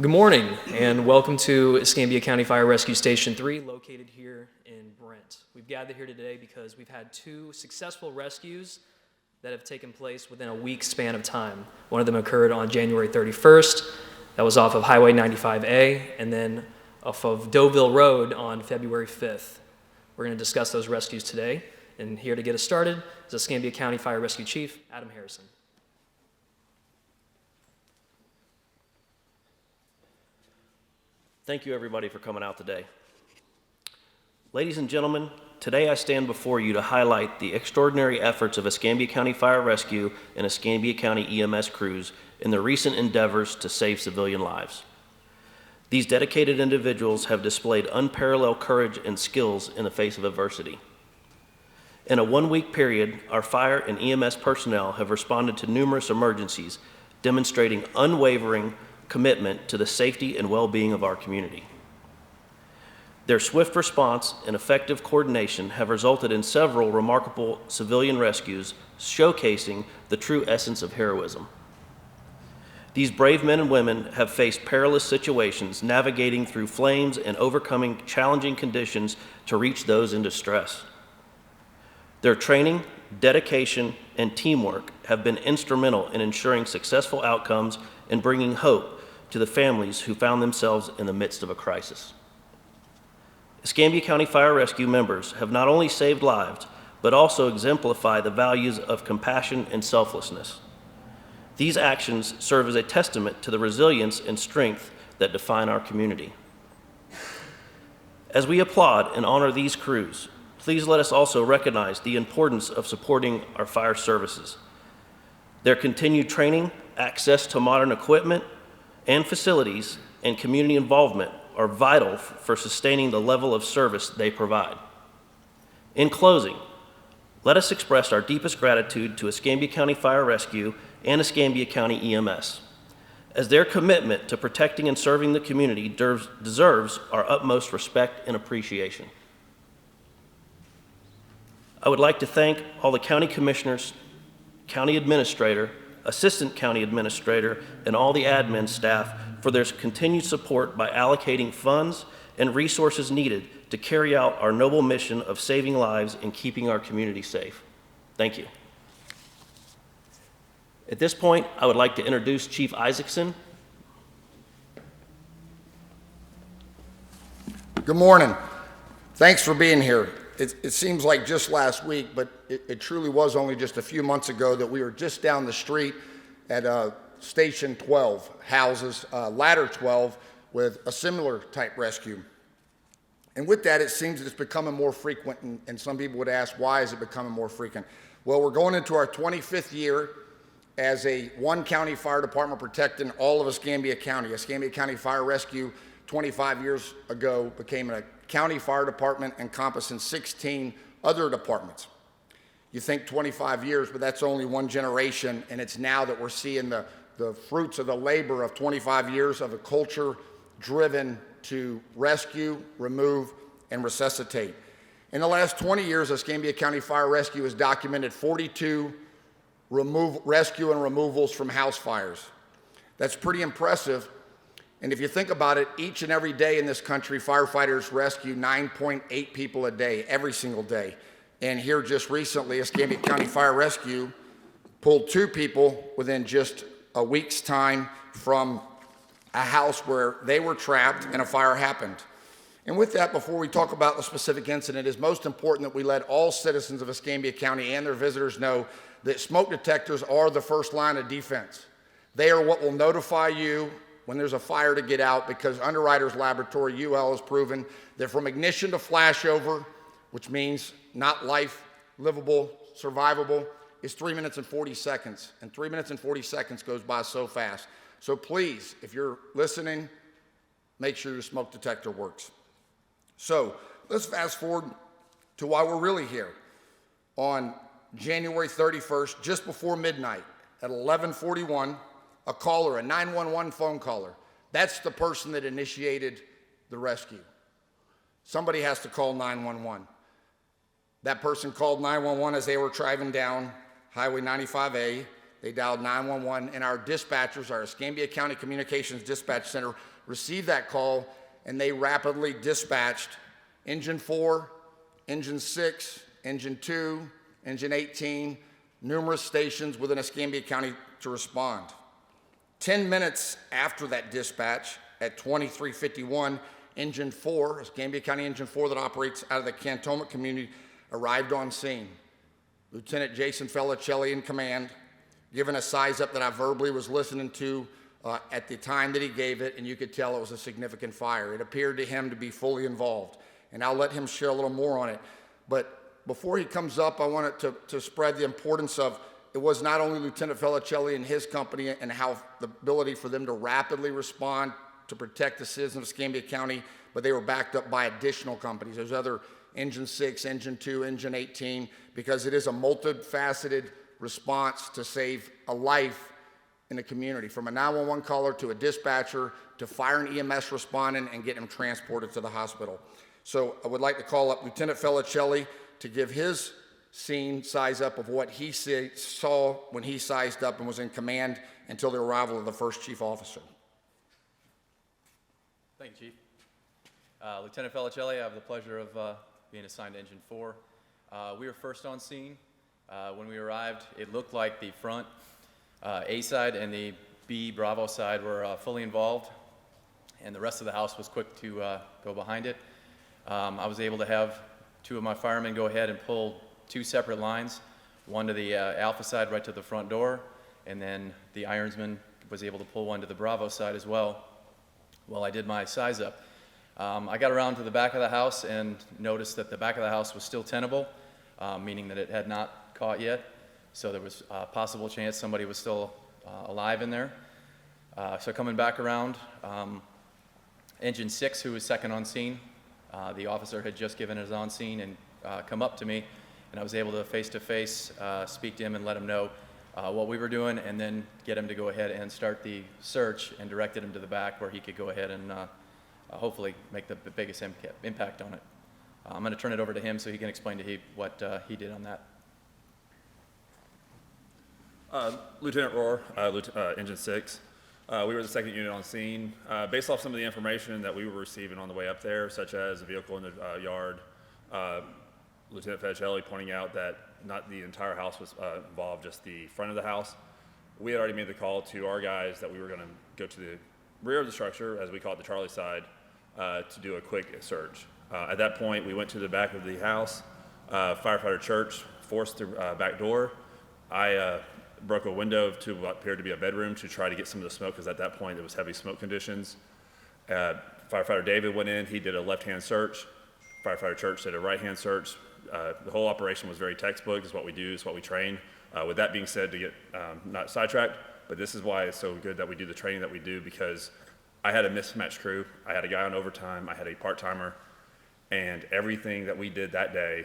Good morning, and welcome to Escambia County Fire Rescue Station 3, located here in Brent. We've gathered here today because we've had two successful rescues that have taken place within a week's span of time. One of them occurred on January 31st. That was off of Highway 95A, and then off of Deauville Road on February 5th. We're going to discuss those rescues today, and here to get us started is Escambia County Fire Rescue Chief Adam Harrison. Thank you, everybody, for coming out today. Ladies and gentlemen, today I stand before you to highlight the extraordinary efforts of Escambia County Fire Rescue and Escambia County EMS crews in their recent endeavors to save civilian lives. These dedicated individuals have displayed unparalleled courage and skills in the face of adversity. In a one-week period, our fire and EMS personnel have responded to numerous emergencies, demonstrating unwavering commitment to the safety and well-being of our community. Their swift response and effective coordination have resulted in several remarkable civilian rescues, showcasing the true essence of heroism. These brave men and women have faced perilous situations, navigating through flames and overcoming challenging conditions to reach those in distress. Their training, dedication, and teamwork have been instrumental in ensuring successful outcomes and bringing hope to the families who found themselves in the midst of a crisis. Escambia County Fire Rescue members have not only saved lives, but also exemplify the values of compassion and selflessness. These actions serve as a testament to the resilience and strength that define our community. As we applaud and honor these crews, please let us also recognize the importance of supporting our fire services. Their continued training, access to modern equipment and facilities, and community involvement are vital for sustaining the level of service they provide. In closing, let us express our deepest gratitude to Escambia County Fire Rescue and Escambia County EMS, as their commitment to protecting and serving the community deserves our utmost respect and appreciation. I would like to thank all the county commissioners, county administrator, assistant county administrator, and all the admin staff for their continued support by allocating funds and resources needed to carry out our noble mission of saving lives and keeping our community safe. Thank you. At this point, I would like to introduce Chief Isaacson. Good morning. Thanks for being here. It seems like just last week, but it truly was only just a few months ago that we were just down the street at Station 12, houses Ladder 12, with a similar type rescue. And with that, it seems that it's becoming more frequent, and some people would ask, why is it becoming more frequent? Well, we're going into our 25th year as a one county fire department protecting all of Escambia County. Escambia County Fire Rescue 25 years ago became a county fire department encompassing 16 other departments. You think 25 years, but that's only one generation, and it's now that we're seeing the fruits of the labor of 25 years of a culture driven to rescue, remove, and resuscitate. In the last 20 years, Escambia County Fire Rescue has documented 42 rescue and removals from house fires. That's pretty impressive. And if you think about it, each and every day in this country, firefighters rescue 9.8 people a day, every single day. And here just recently, Escambia County Fire Rescue pulled 2 people within just a week's time from a house where they were trapped and a fire happened. And with that, before we talk about the specific incident, it is most important that we let all citizens of Escambia County and their visitors know that smoke detectors are the first line of defense. They are what will notify you when there's a fire to get out, because Underwriters Laboratory, UL, has proven that from ignition to flashover, which means not life livable, survivable, is 3 minutes and 40 seconds. And 3 minutes and 40 seconds goes by so fast. So please, if you're listening, make sure your smoke detector works. So let's fast forward to why we're really here. On January 31st, just before midnight, at 11:41, a caller, a 911 phone caller, that's the person that initiated the rescue. Somebody has to call 911. That person called 911 as they were driving down Highway 95A They dialed 911, and our dispatchers, our Escambia County Communications Dispatch Center, received that call, and they rapidly dispatched Engine 4, Engine 6, Engine 2, Engine 18, numerous stations within Escambia County to respond. 10 minutes after that dispatch, at 23:51, Engine 4, Escambia County Engine 4 that operates out of the Cantonment community, arrived on scene. Lieutenant Jason Felicelli in command, given a size up that I verbally was listening to at the time that he gave it, and you could tell it was a significant fire. It appeared to him to be fully involved, and I'll let him share a little more on it. But before he comes up, I wanted to spread the importance of, it was not only Lieutenant Felicelli and his company and how the ability for them to rapidly respond to protect the citizens of Escambia County, but they were backed up by additional companies. There's other Engine 6, Engine 2, Engine 18, because it is a multifaceted response to save a life in the community, from a 911 caller to a dispatcher to fire and EMS responding and getting them transported to the hospital. So I would like to call up Lieutenant Felicelli to give his scene size up of what he saw when he sized up and was in command until the arrival of the first chief officer. Thank you, Chief. Lieutenant Felicelli, I have the pleasure of being assigned to Engine 4. We were first on scene. When we arrived, it looked like the front A side and the B Bravo side were fully involved, and the rest of the house was quick to go behind it. I was able to have two of my firemen go ahead and pull two separate lines, one to the Alpha side right to the front door, and then the Ironsman was able to pull one to the Bravo side as well while I did my size up. I got around to the back of the house and noticed that the back of the house was still tenable, meaning that it had not caught yet. So there was a possible chance somebody was still alive in there. So coming back around, Engine 6, who was second on scene, the officer had just given his on scene and come up to me, and I was able to face-to-face speak to him and let him know what we were doing, and then get him to go ahead and start the search, and directed him to the back where he could go ahead and hopefully make the biggest impact on it. I'm going to turn it over to him so he can explain to you what he did on that. Lieutenant Rohr, Engine 6. We were the second unit on scene. Based off some of the information that we were receiving on the way up there, such as a vehicle in the yard, Lieutenant Felicelli pointing out that not the entire house was involved, just the front of the house. We had already made the call to our guys that we were going to go to the rear of the structure, as we call it, the Charlie side, to do a quick search. At that point, we went to the back of the house. Firefighter Church forced the back door. I broke a window to what appeared to be a bedroom to try to get some of the smoke, because at that point it was heavy smoke conditions. Firefighter David went in, he did a left-hand search. Firefighter Church did a right-hand search. The whole operation was very textbook, is what we do, is what we train. With that being said, to get not sidetracked, but this is why it's so good that we do the training that we do, because I had a mismatched crew. I had a guy on overtime, I had a part-timer, and everything that we did that day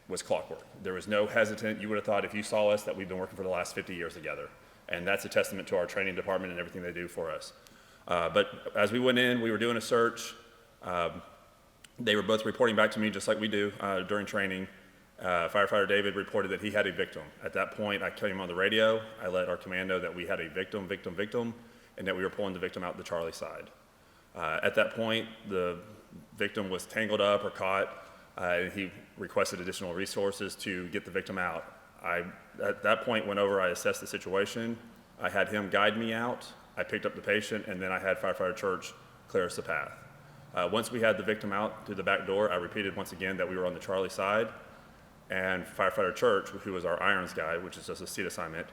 was clockwork. There was no hesitant. You would have thought if you saw us that we've been working for the last 50 years together. And that's a testament to our training department and everything they do for us. But as we went in, we were doing a search. They were both reporting back to me just like we do during training. Firefighter David reported that he had a victim. At that point, I came on the radio. I let our commando that we had a victim, and that we were pulling the victim out the Charlie side. At that point, the victim was tangled up or caught. He requested additional resources to get the victim out. At that point, went over, I assessed the situation. I had him guide me out. I picked up the patient, and then I had Firefighter Church clear us the path. Once we had the victim out through the back door, I repeated once again that we were on the Charlie side, and Firefighter Church, who was our irons guy, which is just a seat assignment,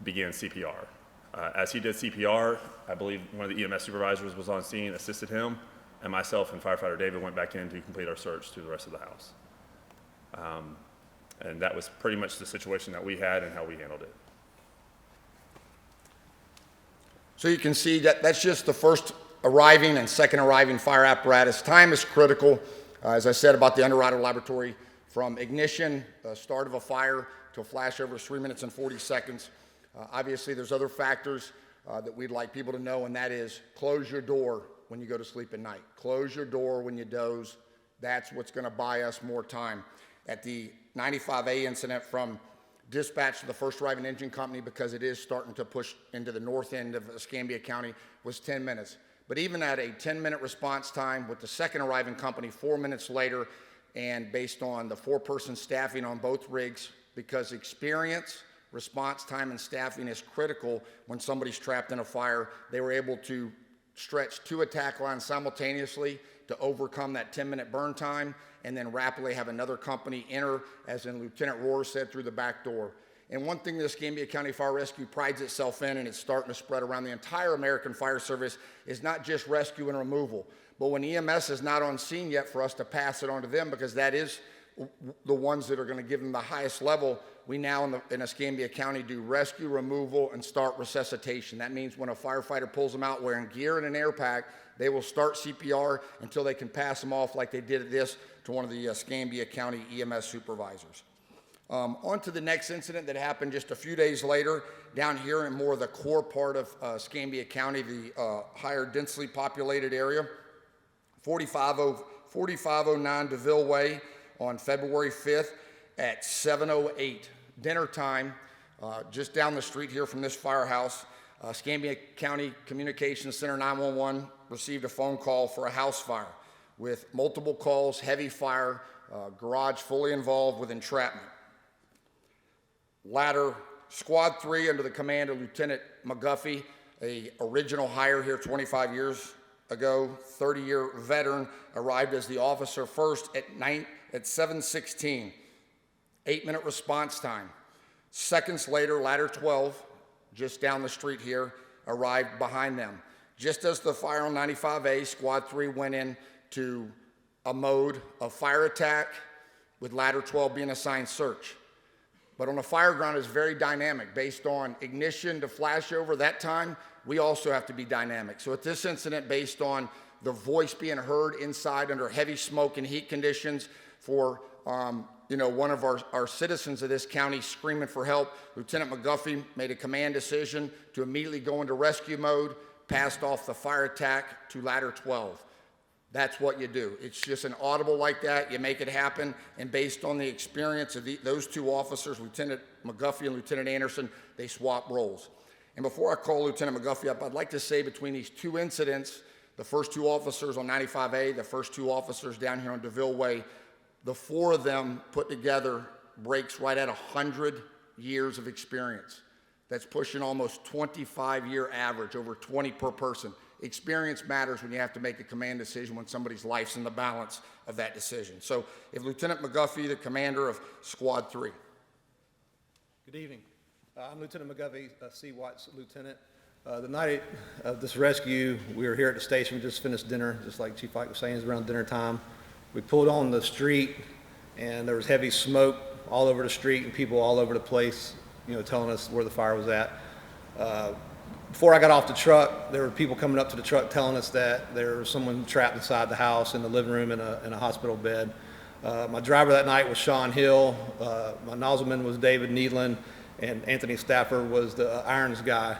began CPR. As he did CPR, I believe one of the EMS supervisors was on scene, assisted him, and myself and Firefighter David went back in to complete our search through the rest of the house. And that was pretty much the situation that we had and how we handled it. So you can see that that's just the first arriving and second arriving fire apparatus. Time is critical, as I said about the Underwriter Laboratory, from ignition, start of a fire, to a flash over 3 minutes and 40 seconds. Obviously, there's other factors that we'd like people to know, and that is close your door when you go to sleep at night. Close your door when you doze. That's what's going to buy us more time. At the 95A incident from dispatch to the first arriving engine company, because it is starting to push into the north end of Escambia County, was 10 minutes. But even at a 10-minute response time with the second arriving company 4 minutes later, and based on the 4-person staffing on both rigs, because experience, response time, and staffing is critical when somebody's trapped in a fire, they were able to stretch 2 attack lines simultaneously to overcome that 10-minute burn time, and then rapidly have another company enter, as in Lieutenant Rohr said, through the back door. And one thing the Escambia County Fire Rescue prides itself in, and it's starting to spread around the entire American Fire Service, is not just rescue and removal, but when EMS is not on scene yet, for us to pass it on to them, because that is the ones that are going to give them the highest level. We now in Escambia County do rescue, removal, and start resuscitation. That means when a firefighter pulls them out wearing gear and an air pack, they will start CPR until they can pass them off, like they did this to one of the Escambia County EMS supervisors. On to the next incident that happened just a few days later, down here in more of the core part of Escambia County, the higher densely populated area, 4509 DeVille Way, on February 5th at 7:08, dinner time, just down the street here from this firehouse. Escambia County Communications Center 911 received a phone call for a house fire with multiple calls, heavy fire, garage fully involved with entrapment. Ladder Squad 3 under the command of Lieutenant McGuffey, a original hire here 25 years ago, 30-year veteran, arrived as the officer first at 7:16. 8-minute response time. Seconds later, Ladder 12, just down the street here, arrived behind them. Just as the fire on 95A, Squad 3 went into a mode of fire attack, with Ladder 12 being assigned search. But on a fire ground, it's very dynamic. Based on ignition to flashover, that time, we also have to be dynamic. So at this incident, based on the voice being heard inside under heavy smoke and heat conditions for one of our citizens of this county screaming for help, Lieutenant McGuffey made a command decision to immediately go into rescue mode, passed off the fire attack to Ladder 12. That's what you do. It's just an audible like that. You make it happen. And based on the experience of those two officers, Lieutenant McGuffey and Lieutenant Anderson, they swap roles. And before I call Lieutenant McGuffey up, I'd like to say between these two incidents, the first two officers on 95A, the first two officers down here on DeVille Way, the 4 of them put together breaks right at 100 years of experience. That's pushing almost 25-year average, over 20 per person. Experience matters when you have to make a command decision when somebody's life's in the balance of that decision. So if Lieutenant McGuffey, the commander of Squad 3. Good evening. I'm Lieutenant McGuffey, C. Watts Lieutenant. The night of this rescue, we were here at the station. We just finished dinner, just like Chief Ike was saying, it's around dinner time. We pulled on the street, and there was heavy smoke all over the street and people all over the place, telling us where the fire was at. Before I got off the truck, there were people coming up to the truck telling us that there was someone trapped inside the house in the living room in a hospital bed. My driver that night was Sean Hill. My nozzleman was David Needland, and Anthony Stafford was the irons guy.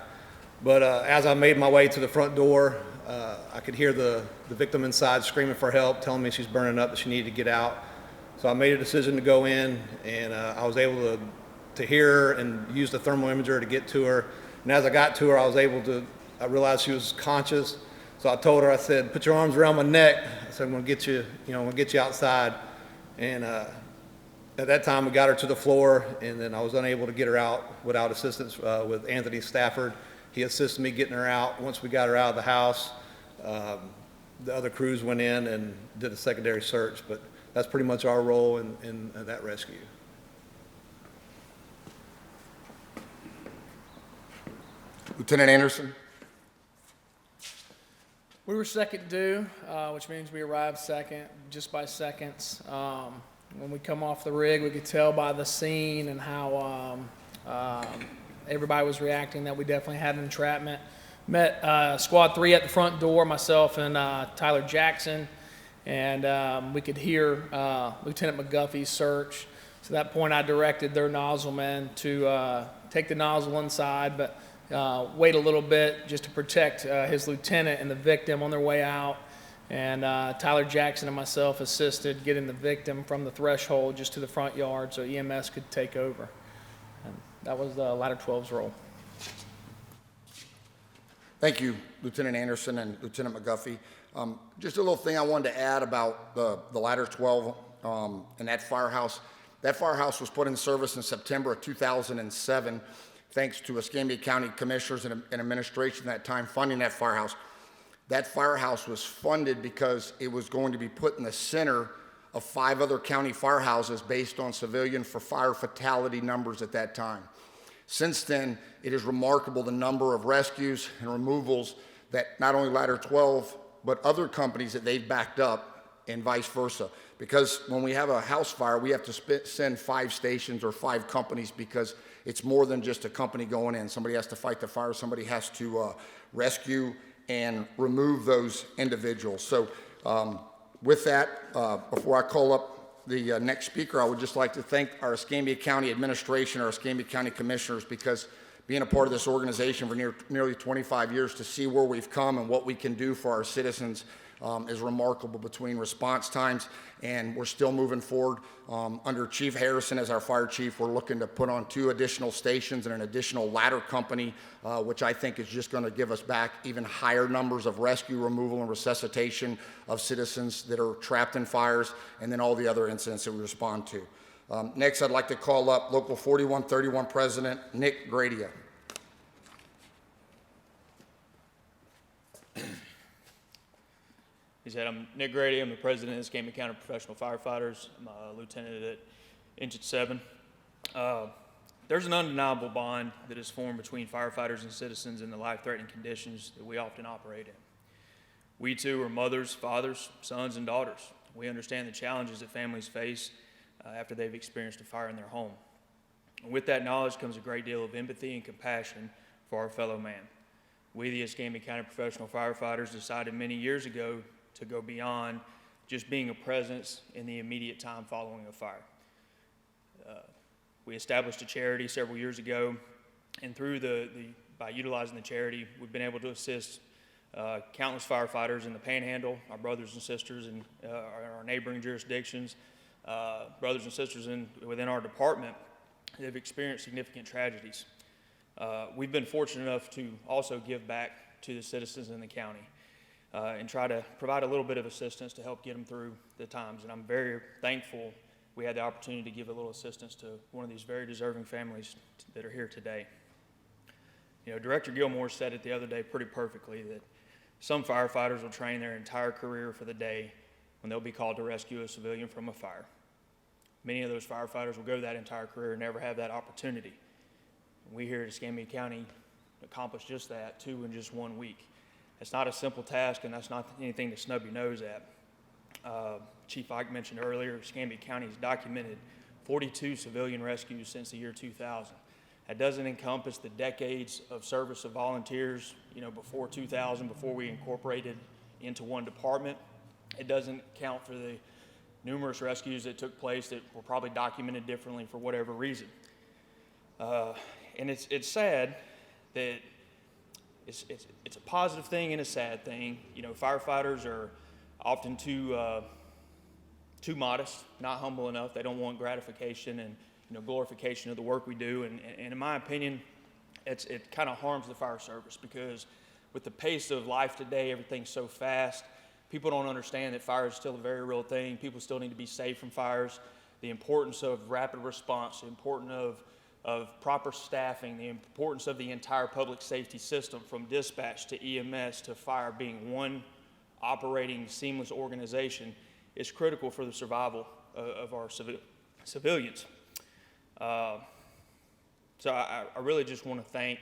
But as I made my way to the front door, I could hear the victim inside screaming for help, telling me she's burning up, that she needed to get out. So I made a decision to go in, and I was able to hear her and use the thermal imager to get to her. And as I got to her, I realized she was conscious. So I told her, I said, "Put your arms around my neck." I said, "I'm gonna get you, I'm gonna get you outside." And at that time, we got her to the floor, and then I was unable to get her out without assistance with Anthony Stafford. He assisted me getting her out. Once we got her out of the house, the other crews went in and did a secondary search, but that's pretty much our role in that rescue. Lieutenant Anderson. We were second due, which means we arrived second, just by seconds. When we come off the rig, we could tell by the scene and how everybody was reacting that we definitely had an entrapment. Met Squad 3 at the front door, myself and Tyler Jackson, and we could hear Lieutenant McGuffey's search. So at that point, I directed their nozzleman to take the nozzle inside, but wait a little bit just to protect his lieutenant and the victim on their way out. And Tyler Jackson and myself assisted getting the victim from the threshold just to the front yard so EMS could take over. that was the Ladder 12's role. Thank you, Lieutenant Anderson and Lieutenant McGuffey. Just a little thing I wanted to add about the Ladder 12 and that firehouse. That firehouse was put in service in September of 2007, thanks to Escambia County Commissioners and administration at that time funding that firehouse. That firehouse was funded because it was going to be put in the center of 5 other county firehouses based on civilian for fire fatality numbers at that time. Since then, it is remarkable the number of rescues and removals that not only Ladder 12, but other companies that they've backed up and vice versa. Because when we have a house fire, we have to send 5 stations or 5 companies because it's more than just a company going in. Somebody has to fight the fire, somebody has to rescue and remove those individuals. So with that, before I call up the next speaker, I would just like to thank our Escambia County administration, our Escambia County commissioners, because being a part of this organization for nearly 25 years, to see where we've come and what we can do for our citizens is remarkable between response times, and we're still moving forward. Under Chief Harrison as our fire chief, we're looking to put on 2 additional stations and an additional ladder company, which I think is just going to give us back even higher numbers of rescue, removal, and resuscitation of citizens that are trapped in fires, and then all the other incidents that we respond to. Next, I'd like to call up Local 4131 President Nick Gradia. He said, I'm Nick Grady. I'm the president of Escambia County Professional Firefighters. I'm a lieutenant at Engine 7. There's an undeniable bond that is formed between firefighters and citizens in the life-threatening conditions that we often operate in. We too are mothers, fathers, sons, and daughters. We understand the challenges that families face after they've experienced a fire in their home. And with that knowledge comes a great deal of empathy and compassion for our fellow man. We, the Escambia County Professional Firefighters, decided many years ago to go beyond just being a presence in the immediate time following a fire. We established a charity several years ago, and through by utilizing the charity, we've been able to assist countless firefighters in the Panhandle, our brothers and sisters in our neighboring jurisdictions, brothers and sisters within our department that have experienced significant tragedies. We've been fortunate enough to also give back to the citizens in the county and try to provide a little bit of assistance to help get them through the times. And I'm very thankful we had the opportunity to give a little assistance to one of these very deserving families that are here today. You know, Director Gilmore said it the other day pretty perfectly that some firefighters will train their entire career for the day when they'll be called to rescue a civilian from a fire. Many of those firefighters will go that entire career and never have that opportunity. We here at Escambia County accomplished just that, 2 in just 1 week. It's not a simple task, and that's not anything to snub your nose at. Chief Ike mentioned earlier, Escambia County has documented 42 civilian rescues since the year 2000. That doesn't encompass the decades of service of volunteers, you know, before 2000, before we incorporated into one department. It doesn't count for the numerous rescues that took place that were probably documented differently for whatever reason. And it's sad that it's a positive thing and a sad thing. You know, firefighters are often too modest, not humble enough. They don't want gratification and, you know, glorification of the work we do. And in my opinion, it kind of harms the fire service, because with the pace of life today, everything's so fast. People don't understand that fire is still a very real thing. People still need to be safe from fires. The importance of rapid response, the importance of proper staffing, the importance of the entire public safety system, from dispatch to EMS to fire being one operating seamless organization, is critical for the survival of our civilians. So I really just want to thank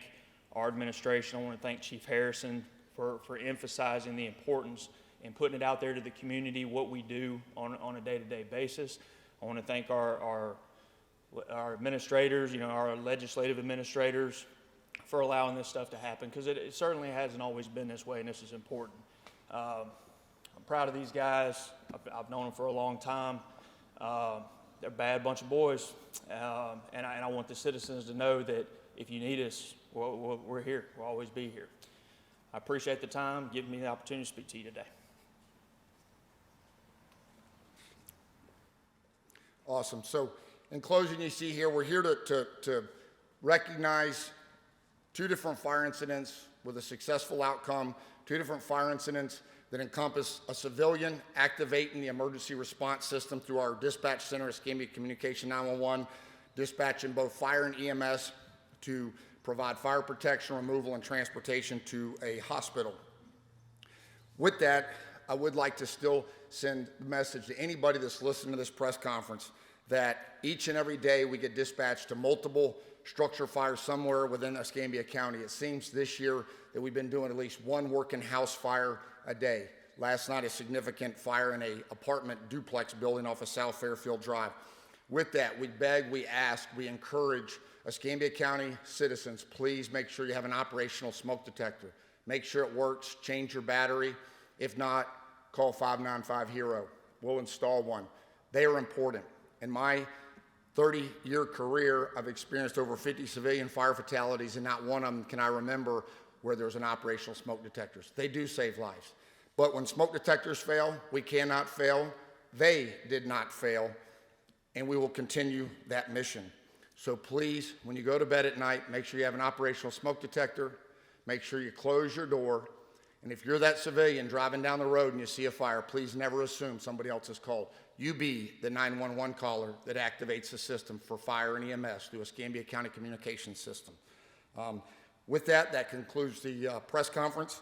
our administration. I want to thank Chief Harrison for emphasizing the importance and putting it out there to the community, what we do on a day-to-day basis. I want to thank our administrators, you know, our legislative administrators, for allowing this stuff to happen, because it certainly hasn't always been this way, and this is important. I'm proud of these guys. I've known them for a long time. They're a bad bunch of boys, and I want the citizens to know that if you need us, we're here. We'll always be here. I appreciate the time, giving me the opportunity to speak to you today. Awesome. So in closing, you see here, we're here to recognize 2 different fire incidents with a successful outcome, 2 different fire incidents that encompass a civilian activating the emergency response system through our dispatch center, Escambia Communication 911, dispatching both fire and EMS to provide fire protection, removal, and transportation to a hospital. With that, I would like to still send a message to anybody that's listening to this press conference that each and every day we get dispatched to multiple structure fires somewhere within Escambia County. It seems this year that we've been doing at least 1 working house fire a day. Last night, a significant fire in a apartment duplex building off of South Fairfield Drive. With that, we beg, we ask, we encourage Escambia County citizens, please make sure you have an operational smoke detector. Make sure it works, change your battery. If not, call 595-HERO. We'll install one. They are important. In my 30-year career, I've experienced over 50 civilian fire fatalities, and not one of them can I remember where there's an operational smoke detectors. They do save lives. But when smoke detectors fail, we cannot fail. They did not fail, and we will continue that mission. So please, when you go to bed at night, make sure you have an operational smoke detector. Make sure you close your door. And if you're that civilian driving down the road and you see a fire, please never assume somebody else is called. You be the 911 caller that activates the system for fire and EMS through Escambia County Communications System. With that, that concludes the press conference.